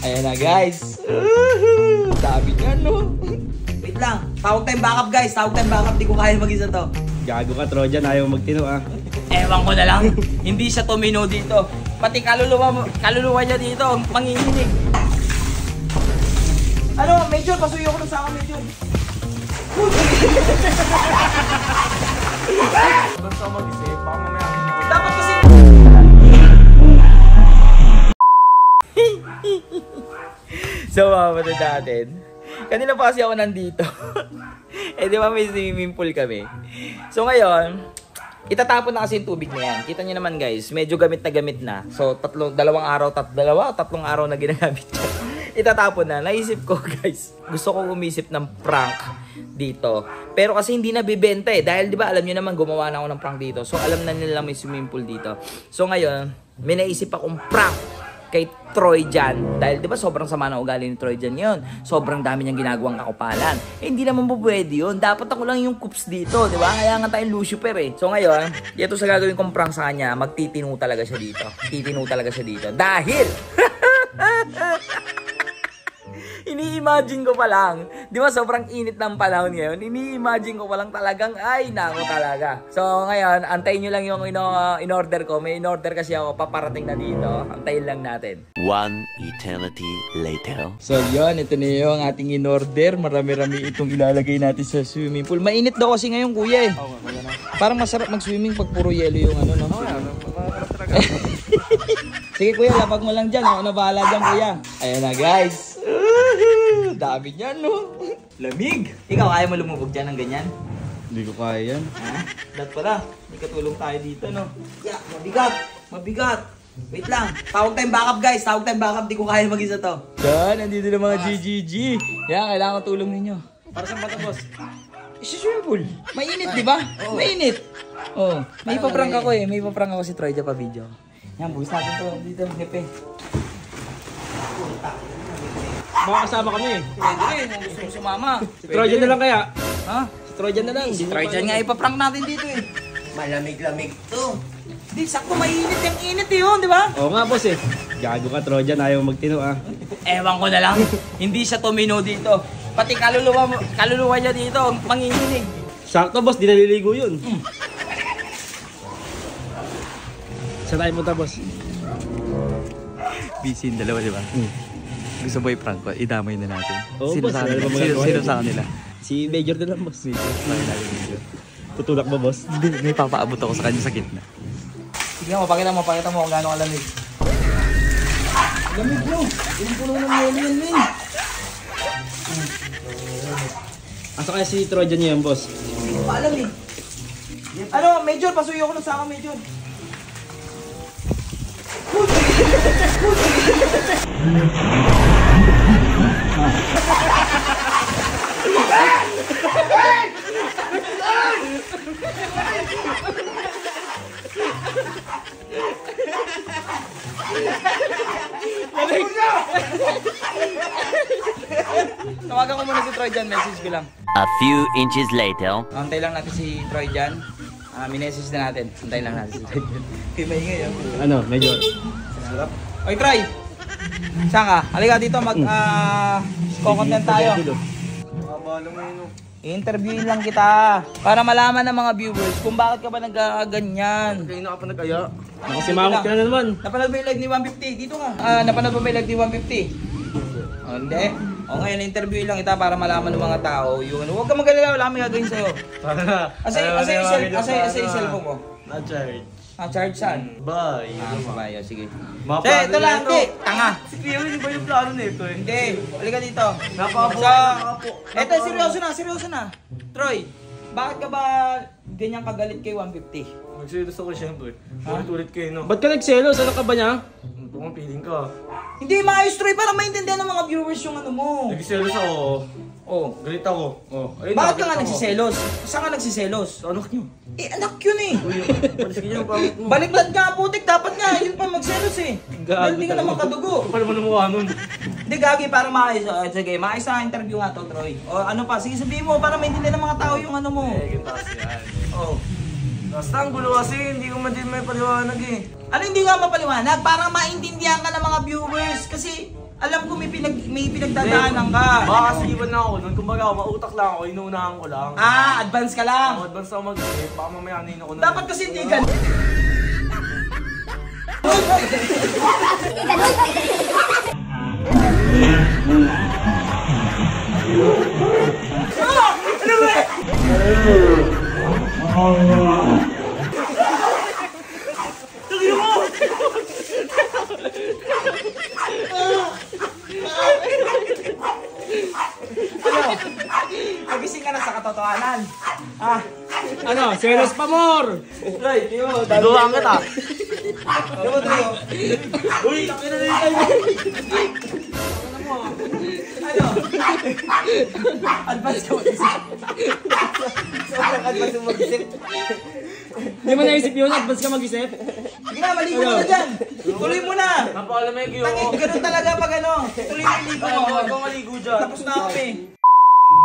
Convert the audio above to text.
Ayan na guys. Dami niyan no. Wait lang. Tawag tayong backup guys. Tawag tayong backup. Di ko kaya mag-isa to. Gago ka, Trojan. Ayaw magtino ah. Ewan ko na lang. Hindi siya tumino dito. Pati kaluluwa niya dito. Manginginig. Ano? Major, pasuyo ko na sa akin, Major. Basta mag-isip. Baka mamaya. Dapat kasi... So, mamatid natin. Kanina pa kasi ako nandito. Eh, di ba may swimming pool kami? So, ngayon, itatapon na kasi yung tubig na yan. Kita nyo naman guys, medyo gamit na. So, tatlong araw na ginagamit siya. Itatapon na. Naisip ko guys, gusto ko umisip ng prank dito. Pero kasi hindi na bibenta eh. Dahil di ba alam nyo naman gumawa na ako ng prank dito. So, alam na nila may swimming pool dito. So, ngayon, may naisip akong prank kay Troy dyan. Dahil di ba sobrang sama na ugali ni Troy dyan yun. Sobrang dami niyang ginagawang kakupalan. Eh, hindi naman pwede yun. Dapat ako lang yung coops dito. Di ba? Kaya nga tayong Lucifer eh. So ngayon, dito sa gagawin kong prank sa kanya, magtitino talaga siya dito. Titino talaga siya dito. Dahil... Ini-imagine ko pa lang. Di ba sobrang init ng panahon ngayon? Ini-imagine ko pa lang talagang ay nako talaga. So ngayon, antayin nyo lang yung in-order ko. May in-order kasi ako paparating na dito. Antayin lang natin. One eternity later. So yun, ito na yung ating in-order. Marami-rami itong ilalagay natin sa swimming pool. Mainit daw kasi ngayon kuya eh. Parang masarap mag-swimming pag puro yelo yung ano no? Sige kuya, lapag mo lang dyan. Ako na bahala dyan kuya. Ayan na guys. Dami niyan no. Lamig. Ikaw, kaya mo lumubog dyan ng ganyan? Hindi ko kaya yan. Ha? Dat pala. May katulong tayo dito no. Yeah, mabigat. Mabigat. Wait lang. Tawag tayong backup guys. Tawag tayong backup. Di ko kaya mag-isa to. Yan, nandito na mga GGG. Yan, kailangan ko tulong ninyo. Para saan ba ito, boss? Swimming pool. Mainit, di ba? Oh. Mainit. Oh, may ipaprank ako eh. May ipaprank ako si Troy dyan pa video. Yan, buwis natin to. Dito, hepe. Baka kasama kami. Pwede rin, kung gusto mo sumama. Si Trojan na lang kaya. Ha? Si Trojan na lang. Si Trojan nga ipaprank natin dito eh. Malamig-lamig to. Di, sakto mainit yung init yun, di ba? Oo nga, boss eh. Gago ka, Trojan. Ayaw magtino ah. Ewan ko na lang. Hindi siya tumino dito. Pati kaluluwa niya dito, manginginig. Sakto, boss. Di naliligo yun. Saan tayo punta, boss? Busy yung dalawa, di ba? Gusto mo i-prank ko? Idamay na natin. Oo, Sino boss. sino sa kanila? Si Major na lang, boss. Major. Tutulak ba, boss? Hindi, may papaabot ako sa kanya sa gitna. Sige mo, pakita mo kung gaano kalamig. Lamig bro. Ilang puno ng yelo yan, men. Asa kaya si Trojan niya yan, boss? Hindi ko pa alam eh. Ano, Major, pasuyo ko na sa akin, Major. Tawagan ko muna si Troy dyan, message ko lang. A few inches later. Antay lang natin si Troy dyan. Minessage na natin. Antay lang natin si Troy dyan. Kaya maingay yun. Ano, Major? Oy, Troy! Saan ka? Halika dito, content tayo. I-interviewin lang kita para malaman ng mga viewers kung bakit ka ba nag-ganyan. Kaya na ka pa nag-aya. Nakasimangot ka na naman. Napanood ba yung live ni 150? Dito ka. Napanood ba yung live ni 150? Oh, hindi. O ngayon, interview lang kita para malaman ng mga tao yun. Huwag ka magalala, wala kami gagawin sa'yo. Asa yung cellphone mo? Na-charge. Charge saan? Bye. Bayo, sige. Mapano Ito lang, hindi. Tanga. Si Cleo, hindi ba yung plano nito eh? Hindi. Halika dito. Nakapo. Eto, seryoso na. Troy, bakit ka ba ganyan kagalit kay 150? Magsilos ako siyempre. Ulit-ulit kayo, no? Ba't ka nagselos? Ano ka ba niya? Ito kong feeling ka. Hindi, maayos Troy, para maintindihan ng mga viewers yung ano mo. Nagsiselos ako. Oh. Galit ako. Ayun, Bakit ka nga galit ako. nagsiselos? Saan ka nagsiselos? Anak niyo. Anak yun eh. Palis niyo yung pangit mo. Baliktad nga putik, dapat nga, yun pa magselos eh. Dahil hindi ka naman kadugo. Kapal mo na mukha nun. Hindi gagi, para maayos. Sige, maayos sa interview nga to, Troy. O ano pa, sige sabihin mo, para maintindihan ng mga tao yung ano mo. Ganito kasi yan. Oh. Basta ang gulo kasi, hindi ko may paliwanag eh. Ano hindi nga mapaliwanag? Para maintindihan ka ng mga viewers. Kasi Alam ko may pinagdadaanan ka. Baka kasi iwan na ako nun. Kumbaga, mautak lang ako. Inuunahan ko lang. Ah, advance ka lang. Advance ako mag-isip. Baka mamaya nanin ako nun. Dapat kasi hindi ganun. Magising ka na sa katotohanan. Ah, Ano? Selos pa more! right, yun. Duwaan kita. Diba, Trio? Uy, takin na rin tayo. Ano? Advance ka mag-isip. Sobrang advance mo mag-isip. Hindi mo naisip yun? Advance ka mag-isip? Sige na, maligo mo na dyan. Tuloy mo na. Napakalamig yun. Tangin, ganun talaga pag ano. Tuloy mo yung ligo mo. Huwag kang maligo dyan. Tapos na kami.